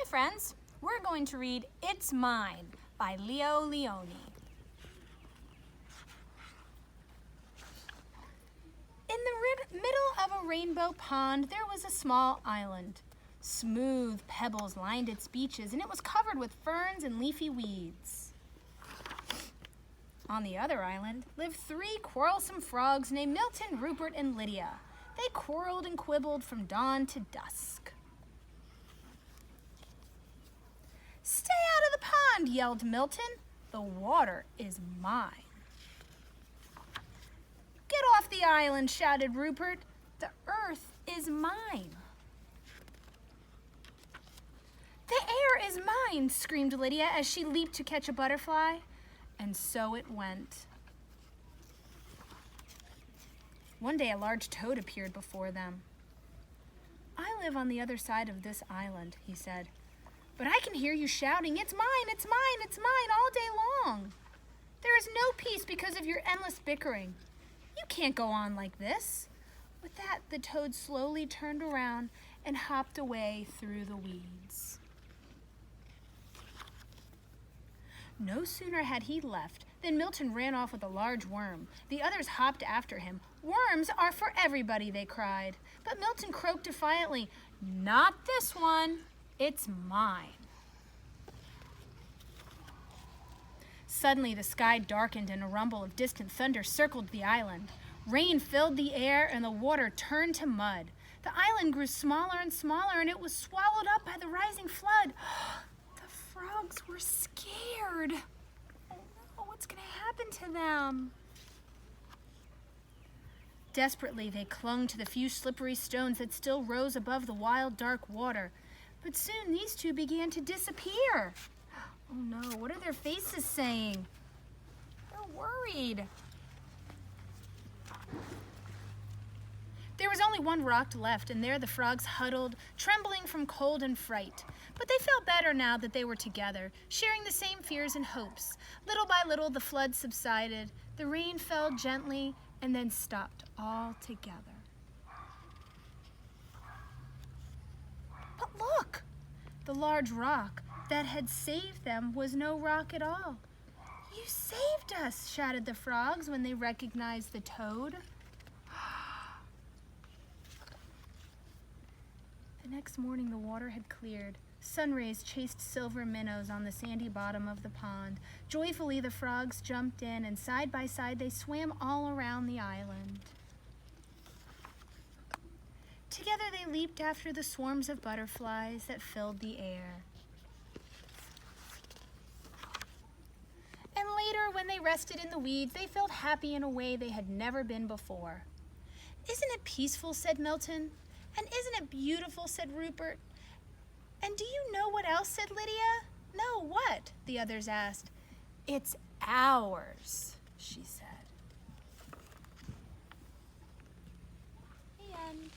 friends, we're going to read It's Mine by Lionni. In the middle of a rainbow pond, there was a small island. Smooth pebbles lined its beaches, and it was covered with ferns and leafy weeds. On the other island lived 3 quarrelsome frogs named Milton, Rupert, and Lydia. They quarreled and quibbled from dawn to dusk. "Stay out of the pond," yelled Milton. "The water is mine." "Get off the island," shouted Rupert. "The earth is mine." "The air is mine," screamed Lydia as she leaped to catch a butterfly. And so it went. One day a large toad appeared before them. "I live on the other side of this island," he said. "But I can hear you shouting, 'It's mine, it's mine, it's mine,' all day long. There is no peace because of your endless bickering. You can't go on like this." With that, the toad slowly turned around and hopped away through the weeds. No sooner had he left than Milton ran off with a large worm. The others hopped after him. "Worms are for everybody," they cried. But Milton croaked defiantly, "Not this one. It's mine." Suddenly the sky darkened and a rumble of distant thunder circled the island. Rain filled the air and the water turned to mud. The island grew smaller and smaller and it was swallowed up by the rising flood. The frogs were scared. Oh no, what's going to happen to them? Desperately, they clung to the few slippery stones that still rose above the wild, dark water. But soon these two began to disappear. Oh no, what are their faces saying? They're worried. There was only one rock left, and there the frogs huddled, trembling from cold and fright. But they felt better now that they were together, sharing the same fears and hopes. Little by little, the flood subsided. The rain fell gently and then stopped altogether. But look! The large rock that had saved them was no rock at all. "You saved us," shouted the frogs when they recognized the toad. The next morning the water had cleared. Sun rays chased silver minnows on the sandy bottom of the pond. Joyfully the frogs jumped in, and side by side they swam all around the island. Together they leaped after the swarms of butterflies that filled the air. And later, when they rested in the weeds, they felt happy in a way they had never been before. "Isn't it peaceful?" said Milton. "And isn't it beautiful?" said Rupert. "And do you know what else?" said Lydia. "No, what?" the others asked. "It's ours," she said. The end.